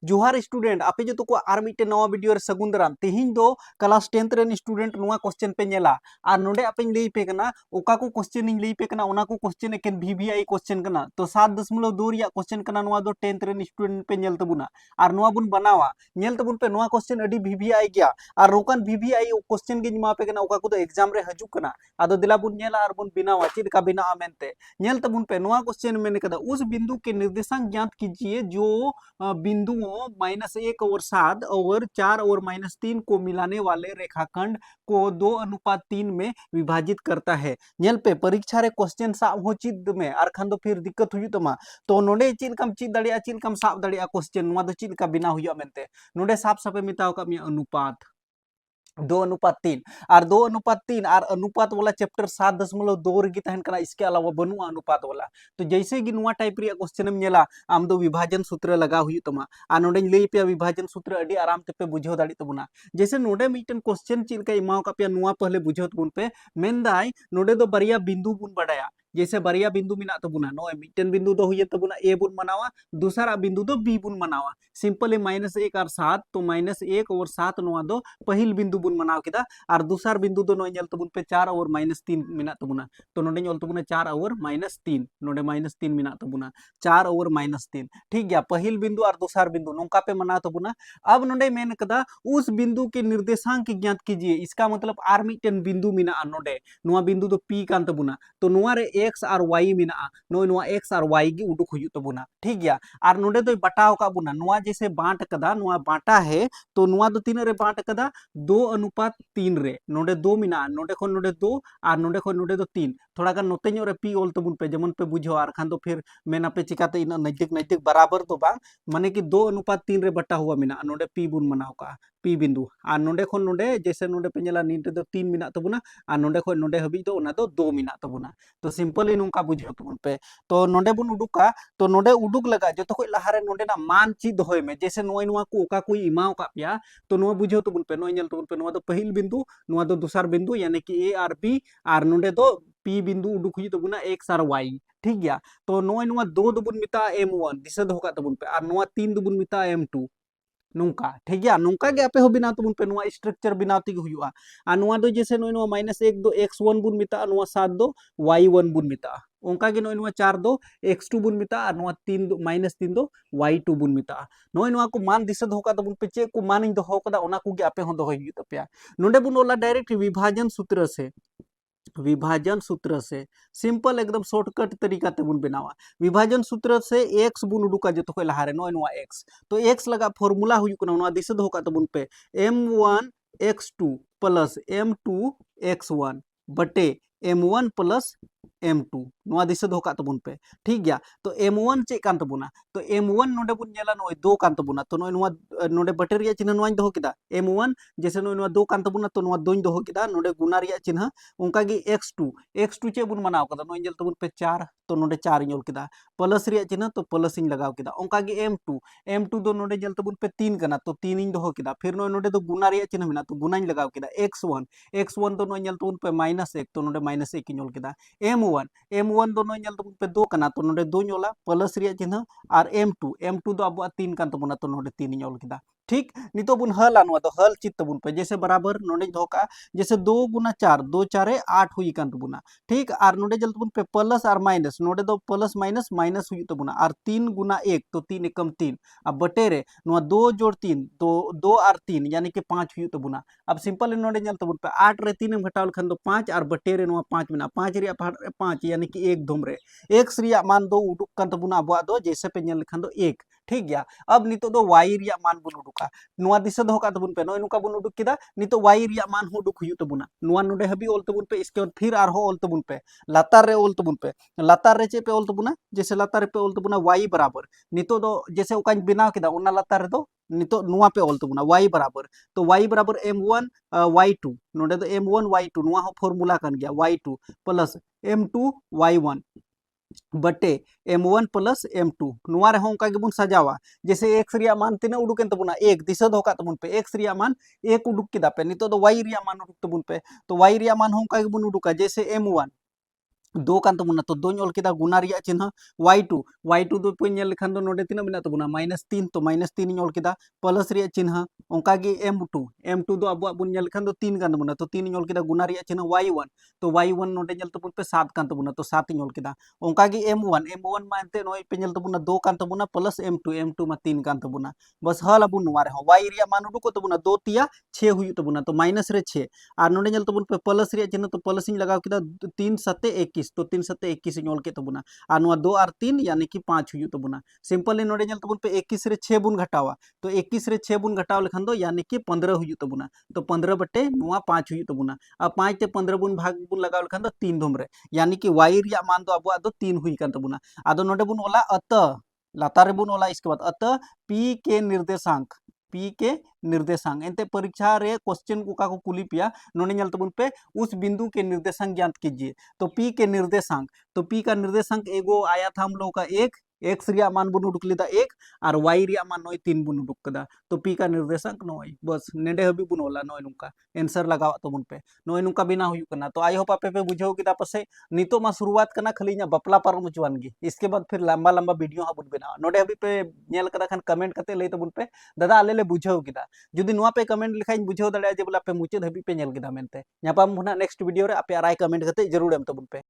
जोहार स्टूडेंट आपे जो को आर मिटे नवा वीडियो रे सगुन दाराम तेहिं दो क्लास 10th रेन स्टूडेंट नुआ क्वेश्चन पे नेला और नोडे आपे लई पे कना ओका को क्वेश्चन इन लई पे कना ओना को क्वेश्चन एकेन वीवीआई क्वेश्चन कना तो 7.2 रिया क्वेश्चन कना नुआ दो 10th रेन स्टूडेंट पे नेल तबुना और नुआ बुन बनावा नेल तबुन पे नुआ क्वेश्चन अडी वीवीआई गया और रोकन वीवीआई क्वेश्चन गे मा पे कना ओका को एग्जाम रे हजू कना आदो दिला बुन नेला और बुन बिनावा चिद का बिना मेनते नेल तबुन पे नुआ क्वेश्चन में कदा उस बिंदु के निर्देशांक ज्ञात कीजिए जो बिंदुओं -1 और 7 और 4 और -3 को मिलाने वाले रेखाखंड को 2:3 में विभाजित करता है। नेल पे परीक्षा रे क्वेश्चन साब हो चिद में आर खान दो फिर दिक्कत हुई तमा तो नोडे चिलकम चिद दाड़िया चिलकम साब दाड़िया क्वेश्चन नुआ दो चिलका बिना हुई मेनते नोडे साब साबे मिताव का मिया अनुपात 2:3 और 2:3 और अनुपात वाला चैप्टर 7.2 रेगी तहन कना इसके अलावा बनु अनुपात वाला तो जैसे कि नुआ टाइप रे क्वेश्चन में नेला आम दो विभाजन सूत्र लगा हुई तमा आ नोडे लई पे विभाजन सूत्र अडी आराम ते पे बुझो दाड़ी तबुना जैसे नोडे मिटन क्वेश्चन चिलका इमाव का पे नुआ पहले बुझो तबुन पे मेनदाई नोडे दो बरिया बिंदु बुन बडाया जैसे बरिया बिंदु मिना तबुना नो मिटन बिंदु दो हुई तबुना ए बुन मनावा दूसरा बिंदु दो बी बुन मनावा सिंपली -1 और 7 तो -1 और 7 नुआ दो पहिल बिंदु बुन मनाव किदा और दूसर बिंदु दो नोय नेल तबुन पे 4 और -3 मिना तबुना तो नोडे नेल तबुना 4 और -3 नोडे -3 मिना तबुना 4 और -3 ठीक गया पहिल बिंदु और दूसर बिंदु नोंका पे मना तबुना अब नोडे मेन कदा उस बिंदु के निर्देशांक ज्ञात कीजिए इसका मतलब आर मिटन बिंदु मिना नोडे नुआ बिंदु दो पी कान तबुना तो नुआ रे x और y मिना नोय नुआ x और y गी उडुक हुई तबुना ठीक गया और नोडे दो बटाव का बुना नुआ जैसे बांट कदा नुआ बांटा है तो नुआ दो तीन रे बांट कदा 2:3 रे नोडे 2 मिना नोडे खन नोडे 2 और नोडे खन नोडे दो 3 थोड़ा गान नोते रे पी ओल तबुन पे जमन पे बुझो और खान दो फिर मेना पे चिकाते इन नजदीक नजदीक बराबर तो बांग माने कि 2:3 रे बटा हुआ मिना नोडे पी बुन मनाव का पी बिंदु और नोडे खन नोडे जैसे नोडे पे नेला नीते दो 3 मिना तबुना और नोडे खन नोडे हबी दो ओना दो 2 मिना तबुना तो सिंपली नुका बुझो तबुन पे तो नोडे बुन उडुका तो नोडे उडुक लगा जो तो कोई लहारे नोडे ना मान ची दोय में जैसे नोय नुआ को ओका कोई इमाव का पिया तो नुआ बुझो तबुन पे नोय नेल तबुन पे नुआ दो पहिल बिंदु नुआ दो दूसर बिंदु यानी कि ए और बी और नोडे दो पी बिंदु उडुक हुई तबुना x और y ठीक गया तो नोय नुआ 2 दुबुन मिता m1 दिसे दो का तबुन पे और नुआ 3 दुबुन मिता m2 नुका ठीक गया नुका के आपे हो बिना तबुन पे नुआ स्ट्रक्चर बिनाती हुआ आ नुआ दो जैसे नोय नुआ -1 दो x1 बुन मिता नुआ 7 दो y1 बुन मिता ओंका के नोय नुआ 4 दो x2 बुन मिता और नुआ 3 दो -3 दो y2 बुन मिता नोय नुआ को मान दिशा दो का तबुन पे चे को मान इन दो कदा ओना को गे आपे हो दो हुई तपया नोडे बुन ओला डायरेक्ट विभाजन सूत्र से सिंपल एकदम शॉर्टकट तरीका ते बुन बनावा विभाजन सूत्र से x बुन उडुका जो तो लहारे नो नुआ x तो x लगा फॉर्मूला हुई कना नुआ दिसे दो का तबुन पे m1 x2 plus m2 x1 बटे m1 प्लस m2 नुआ दिसे दो का तबुन पे ठीक गया तो m1 चे कान तबुना तो m1 नोडे बुन नेला नोय 2 कान तबुना तो नोय नुआ नोडे बटे रिया चिन्ह नुआ दो किदा m1 जैसे नोय नुआ 2 कान तबुना तो नुआ 2 दो किदा नोडे गुना रिया चिन्ह उनका गी x2 चे बुन मनाव कदा नोय नेल तबुन पे 4 तो नोडे 4 इन किदा प्लस रिया चिन्ह तो प्लस इन लगाव किदा उनका गी m2 दो नोडे नेल तबुन पे 3 कना तो 3 इन दो किदा फिर नोडे दो गुना रिया चिन्ह मिना तो गुना इन लगाव किदा x1 तो नोय नेल तबुन पे -1 तो नोडे -1 इन किदा m1 दो नोय नेल तबुन पे 2 कना तो नोडे 2 इन प्लस रिया चिन्ह और m2 दो अब 3 कान तबुना तो नोडे 3 इन किदा ठीक नितो बुन हल आनवा तो हल चित तबुन पे जैसे बराबर नोडे धोका जैसे 2 गुना 4 2 4 8 हुई कान तबुना ठीक और नोडे जल तबुन पे प्लस और माइनस नोडे दो प्लस माइनस माइनस हुई तबुना और 3 गुना 1 तो 3 एकम 3 अब बटे रे नुआ 2 जोड़ 3 तो 2 और 3 यानी कि 5 हुई तबुना अब सिंपल नोडे जल तबुन पे 8 रे 3 घटावल खन दो 5 और बटे रे नुआ 5 मिना 5 रिया 5 यानी कि 1 धुम रे x रिया मान दो उडुक कान तबुना अब दो जैसे पे नेल खन दो 1 ठीक गया अब नितो दो y रिया मान बुन उडुका नुआ दिशा दो का तबुन पे नोय नुका बुन उडुक किदा नितो y रिया मान हो उडुक हुई तबुना नुआ नोडे हबी ओल तबुन पे इसके बाद फिर आर हो ओल तबुन पे लातार रे ओल तबुन पे लातार रे चे पे ओल तबुना जैसे लातार रे पे ओल तबुना y बराबर नितो दो जैसे ओकान बिनाव किदा ओना लातार रे दो नितो नुआ पे ओल तबुना y बराबर तो y बराबर m1 y2 नोडे दो m1 y2 नुआ हो फॉर्मूला कन गया y2 प्लस m2 y1 बटे m1 प्लस m2 नुआ रे होंका के बुन सजावा जैसे x रिया मान तिना उडुकेन तबुना 1 दिशा धोका तबुन पे x रिया मान 1 उडुक किदा पे नितो दो y रिया मान उडुक तबुन पे तो y रिया मान होंका के बुन उडुका जैसे m1 दो कान तबुना तो दोñ ऑल केदा गुना रिया चिन्ह y2 दो पे नेल लेखान दो नोडे तिना मेना तबुना -3 तो -3 इन ऑल केदा प्लस रिया चिन्ह ओंका गे m2 दो अबुआ बुन नेल लेखान दो 3 कान तबुना तो 3 इन ऑल केदा गुना रिया चिन्ह y1 तो y1 नोडे नेल तबुन पे 7 कान तबुना तो 7 इन ऑल केदा ओंका गे m1 मा एंते नोय पे नेल तबुना 2 कान तबुना प्लस m2 मा 3 कान तबुना बस हल अबुन नोवा रे y रिया मान उडुको तबुना 2 तिया 6 हुयु तबुना तो माइनस रे 6 और नोडे नेल तबुन पे प्लस रिया चिन्ह तो प्लस इन लगाव केदा 3 7 21 तो 3 7 21 इन ऑल के तबुना और नोवा 2 और 3 यानी कि 5 हुयु तबुना सिंपल नोडे नेल तबुन पे 21 रे 6 बुन घटावा तो 21 रे 6 बुन घटाव लेखान दो यानी कि 15 हुयु तबुना तो 15 बटे नोवा 5 हुयु तबुना अब 5 ते 15 बुन भाग बुन लगाव लेखान दो 3 धुम रे यानी कि y रिया मान दो अबुआ दो 3 हुई कान तबुना आदो नोडे बुन ओला लातार रे बुन ओला इसके बाद p के निर्देशांक एंते परीक्षा रे क्वेश्चन को का को कुली पिया नोने नेल तबुन पे उस बिंदु के निर्देशांक ज्ञात कीजिए तो p के निर्देशांक तो p का निर्देशांक एगो आया था हम लोग का एक x रिया मान बुन उडुक लेदा एक और y रिया मान नोय 3 बुन उडुक कदा तो p का निर्देशांक नोय बस नेडे हबी बुन ओला नोय नुका आंसर लगावा तबुन पे नोय नुका बिना हुयु कना तो आई होप आपे पे बुझाव किदा पसे नितो मा शुरुआत कना खाली nya बपला पर मुचवान गी इसके बाद फिर लंबा लंबा वीडियो हा बुन बेना नोडे हबी पे नेल कदा खान कमेंट कते लई तबुन पे दादा आले ले बुझाव किदा जुदी नुआ पे कमेंट लिखाइन बुझाव दाड़ा जे बोला पे मुचाद हबी पे नेल किदा मेनते ᱧᱟᱯᱟᱢ ᱵᱚᱱᱟ नेक्स्ट वीडियो रे आपे आराय कमेंट कते जरूर एम तबुन पे।